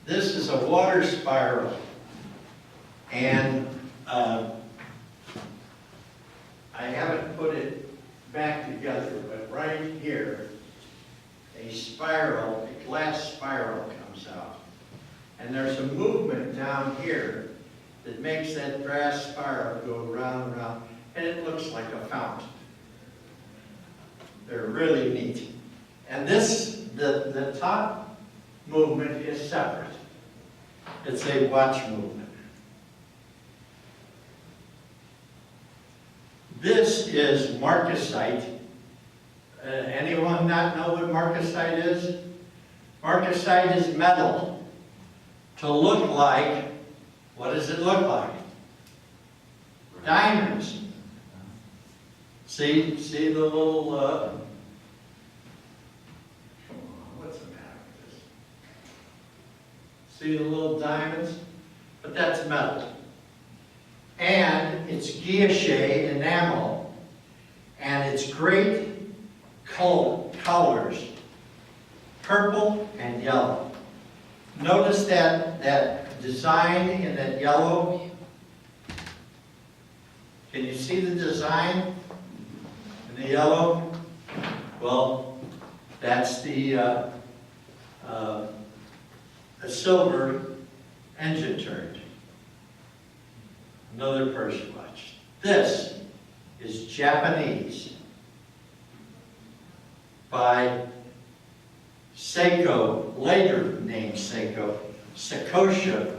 this is a water spiral, and I haven't put it back together, but right here, a spiral, a glass spiral comes out. And there's a movement down here that makes that brass spiral go round and round, and it looks like a fountain. They're really neat. And this, the top movement is separate. It's a watch movement. This is Marcasite. Anyone not know what Marcasite is? Marcasite is metal. To look like, what does it look like? Diamonds. See the little, what's the matter with this? See the little diamonds? But that's metal. And it's guilloche enamel, and it's great colors, purple and yellow. Notice that design in that yellow. Can you see the design in the yellow? Well, that's the silver engine turned. Another purse watch. This is Japanese by Seiko, later named Seiko. Sakosha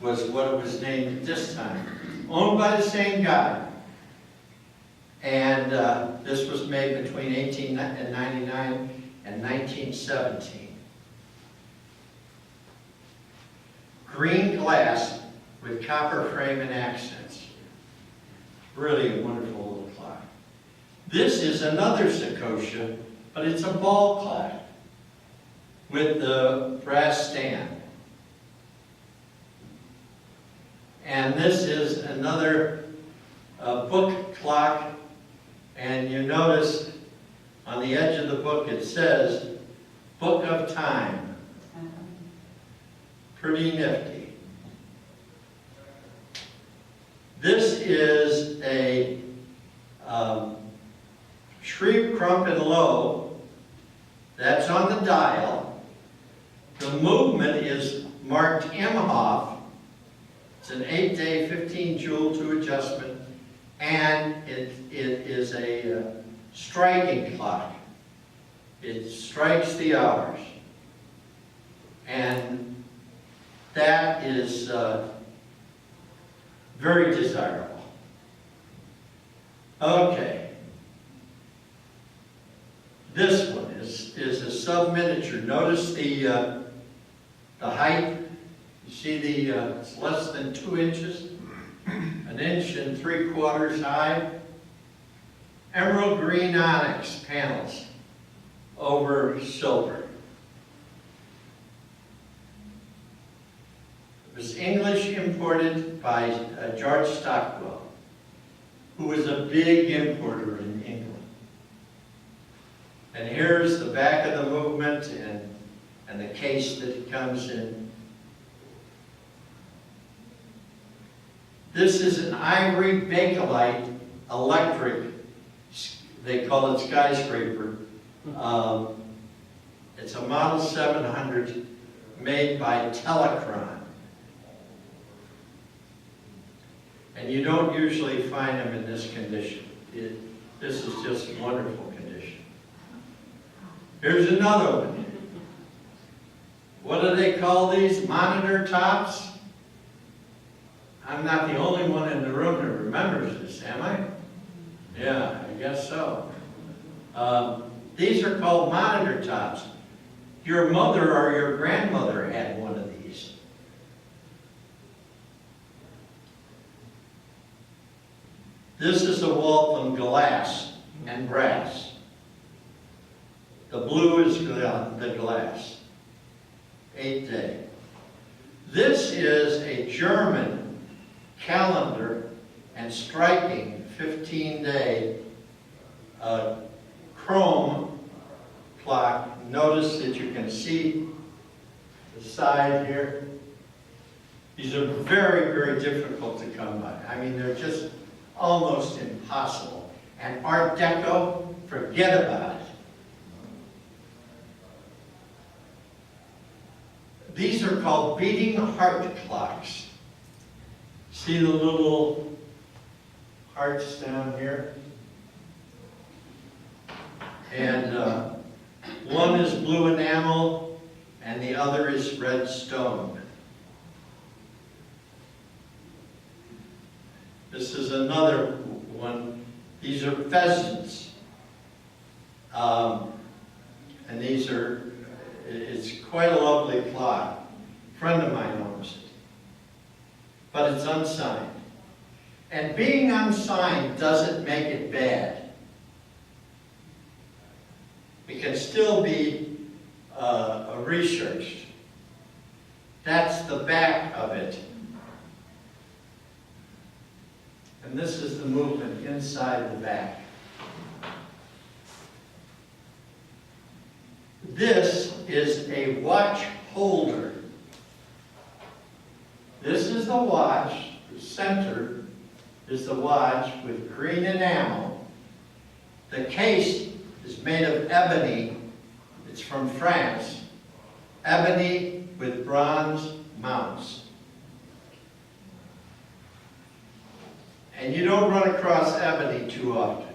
was what it was named at this time. Owned by the same guy. And this was made between 1899 and 1917. Green glass with copper frame and accents. Really a wonderful little clock. This is another Sakosha, but it's a ball clock with the brass stand. And this is another book clock, and you notice on the edge of the book it says, Book of Time. Pretty nifty. This is a Shreve, Crump, and Low. That's on the dial. The movement is marked Imhoff. It's an 8-day, 15-jewel 2 adjustment, and it is a striking clock. It strikes the hours. And that is very desirable. Okay. This one is a sub-miniature. Notice the height. You see it's less than 2 inches. 1 3/4 inches high. Emerald green onyx panels over silver. It was English imported by George Stockwell, who was a big importer in England. And here's the back of the movement and the case that it comes in. This is an ivory Bakelite electric, they call it skyscraper, It's a Model 700 made by Telecron. And you don't usually find them in this condition. This is just wonderful condition. Here's another one. What do they call these? Monitor tops? I'm not the only one in the room that remembers this, am I? Yeah, I guess so. These are called monitor tops. Your mother or your grandmother had one of these. This is a Waltham glass and brass. The blue is the glass. 8th day. This is a German calendar and striking 15-day chrome clock. Notice that you can see the side here. These are very, very difficult to come by. I mean, they're just almost impossible. And Art Deco, forget about it. These are called beating heart clocks. See the little hearts down here? And one is blue enamel and the other is red stone. This is another one. These are pheasants. And these are, it's quite a lovely clock. A friend of mine owns it. But it's unsigned. And being unsigned doesn't make it bad. It can still be researched. That's the back of it. And this is the movement inside the back. This is a watch holder. This is the watch. The center is the watch with green enamel. The case is made of ebony. It's from France. Ebony with bronze mounts. And you don't run across ebony too often.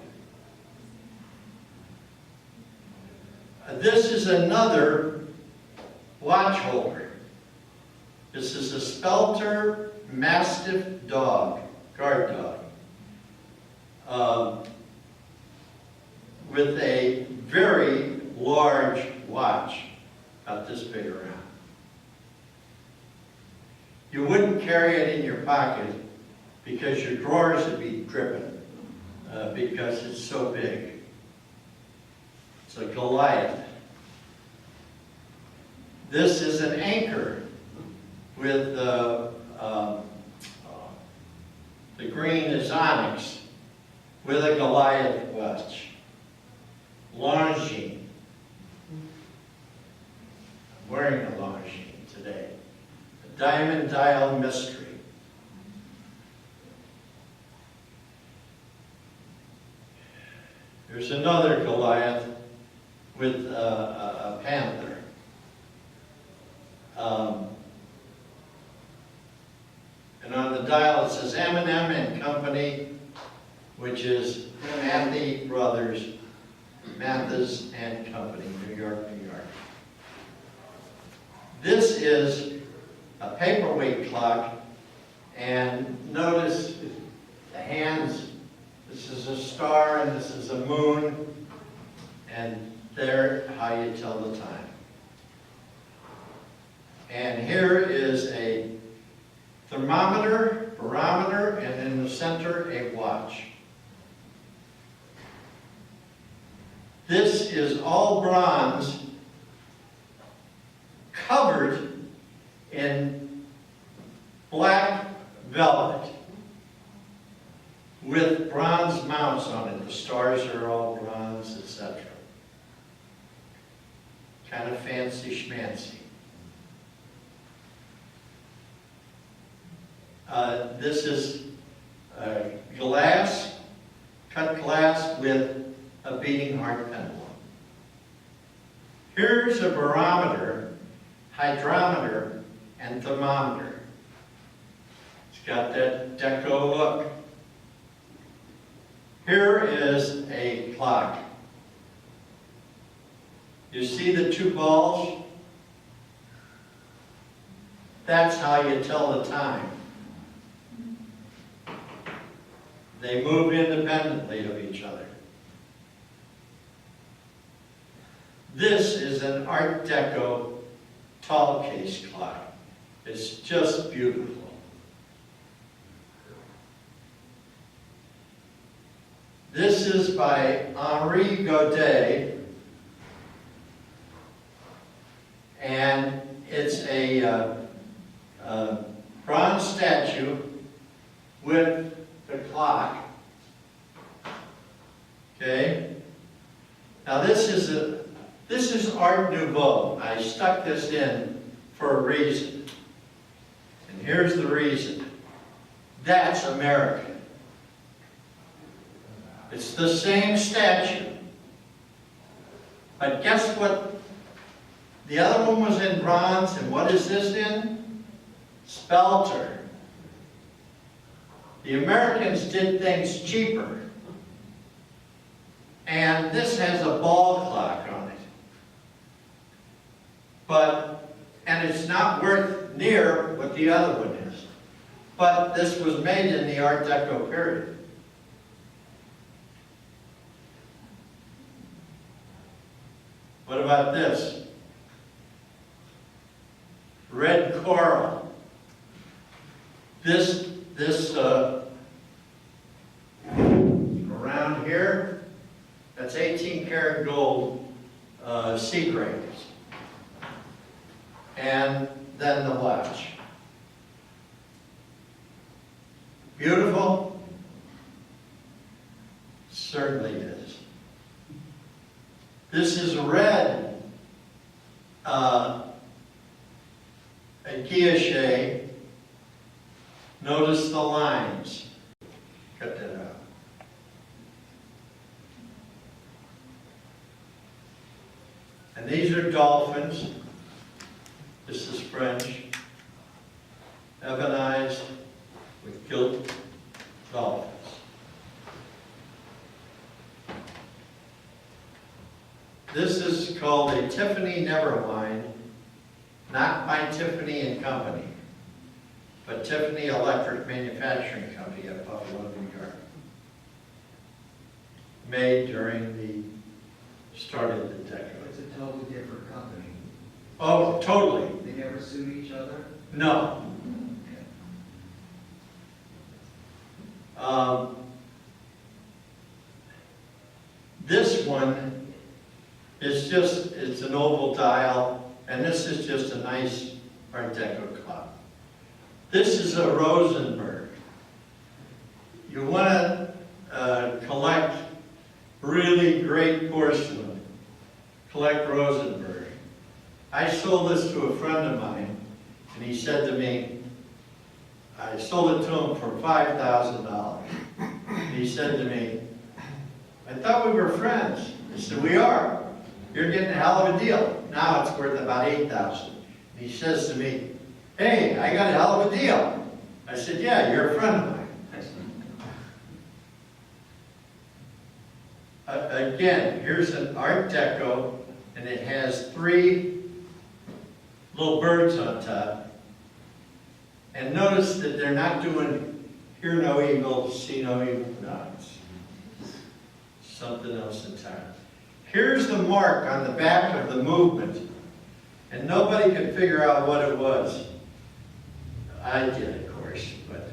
This is another watch holder. This is a Spelter Mastiff dog, guard dog, with a very large watch, about this big around. You wouldn't carry it in your pocket because your drawers would be dripping because it's so big. It's a Goliath. This is an anchor with the green is onyx with a Goliath watch. Longines. I'm wearing a Longines today. A diamond dial mystery. There's another Goliath with a panther. And on the dial it says M&M and Company, which is Matthey Brothers, Mathis and Company, New York, New York. This is a paperweight clock, and notice the hands. This is a star and this is a moon, and there how you tell the time. And here is a thermometer, barometer, and in the center a watch. This is all bronze, covered in black velvet with bronze mounts on it. The stars are all bronze, etc. Kind of fancy schmancy. This is glass, cut glass with a beating heart pendulum. Here's a barometer, hydrometer, and thermometer. It's got that Deco look. Here is a clock. You see the two balls? That's how you tell the time. They move independently of each other. This is an Art Deco tall case clock. It's just beautiful. This is by Henri Godet, and it's a bronze statue with the clock. Okay? Now this is Art Nouveau. I stuck this in for a reason. And here's the reason. That's American. It's the same statue. But guess what? The other one was in bronze, and what is this in? Spelter. The Americans did things cheaper. And this has a ball clock on it. And it's not worth near what the other one is. But this was made in the Art Deco period. What about this? Red coral. This around here, that's 18 karat gold sea grapes. And then the watch. Beautiful? Certainly is. This is red guilloche. Notice the lines. Cut that out. And these are dolphins. This is French. Ebonized with gilt dolphins. This is called a Tiffany Nevermind, not by Tiffany and Company, but Tiffany Electric Manufacturing Company at Buffalo, New York. Made during the start of the decade. It's a totally different company. Oh, totally. They never sue each other? No. This one is it's an oval dial, and this is just a nice Art Deco clock. This is a Rosenberg. You want to collect really great porcelain, collect Rosenberg. I sold this to a friend of mine, and he said to me, I sold it to him for $5,000. He said to me, I thought we were friends. I said, we are. You're getting a hell of a deal. Now it's worth about $8,000. He says to me, hey, I got a hell of a deal. I said, yeah, you're a friend of mine. Again, here's an Art Deco, and it has 3 little birds on top. And notice that they're not doing hear no evil, see no evil. No, it's something else entirely. Here's the mark on the back of the movement. And nobody could figure out what it was. I did, of course, but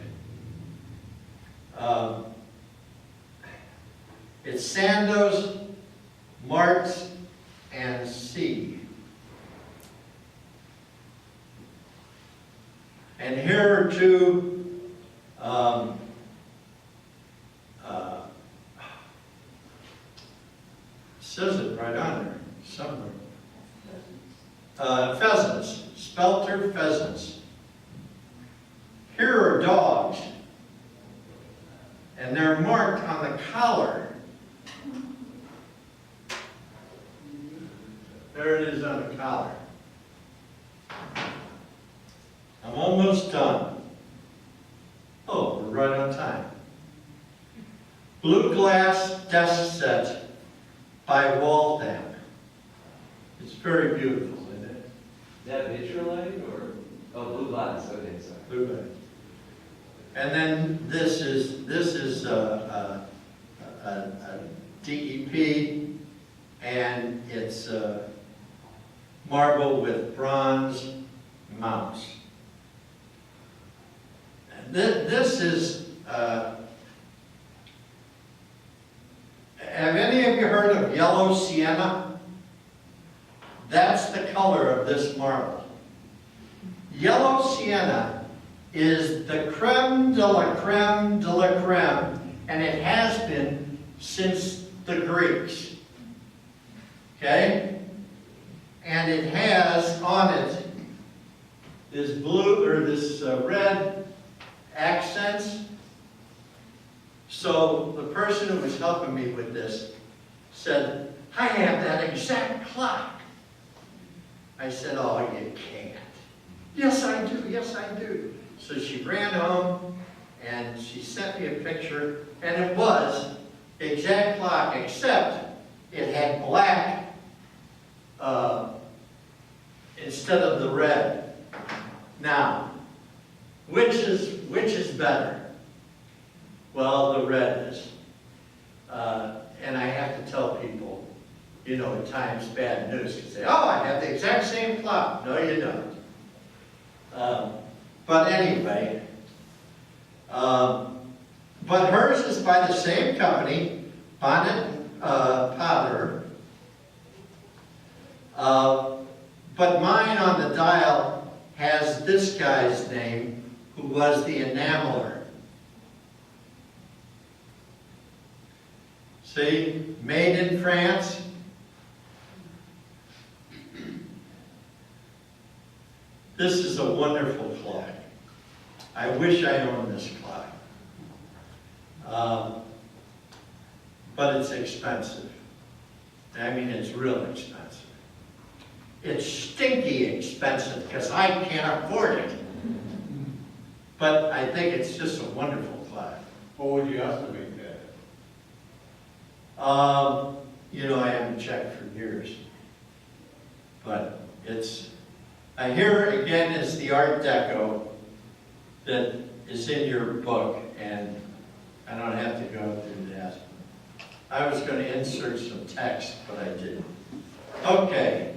it's Sandoz, Marx, and C. And here are 2 says it right on there somewhere. Pheasants, Spelter pheasants. Here are dogs, and they're marked on the collar. There it is on the collar. I'm almost done. Oh, we're right on time. Blue glass desk set by Waltham. It's very beautiful, isn't it? Is that vitrolite or, oh, blue glass, okay, sorry. Blue glass. And then this is a DEP, and it's marble with bronze mounts. And this is, have any of you heard of yellow sienna? That's the color of this marble. Yellow sienna is the creme de la creme de la creme, and it has been since the Greeks. Okay? And it has on it this blue or this red accents. So the person who was helping me with this said, I have that exact clock. I said, oh, you can't. Yes, I do. Yes, I do. So she ran home and she sent me a picture, and it was the exact clock, except it had black instead of the red. Now, which is better? Well, the red is. And I have to tell people, you know, at times bad news, because they say, oh, I have the exact same clock. No, you don't. But anyway, but hers is by the same company, Bonnet Potter. But mine on the dial has this guy's name, who was the enameler. See, made in France. This is a wonderful clock. I wish I owned this clock. But it's expensive. I mean, it's real expensive. It's stinky expensive because I can't afford it. But I think it's just a wonderful clock. What would you estimate that? You know, I haven't checked for years. But it's, here again is the Art Deco that is in your book, and I don't have to go through that. I was going to insert some text, but I didn't. Okay.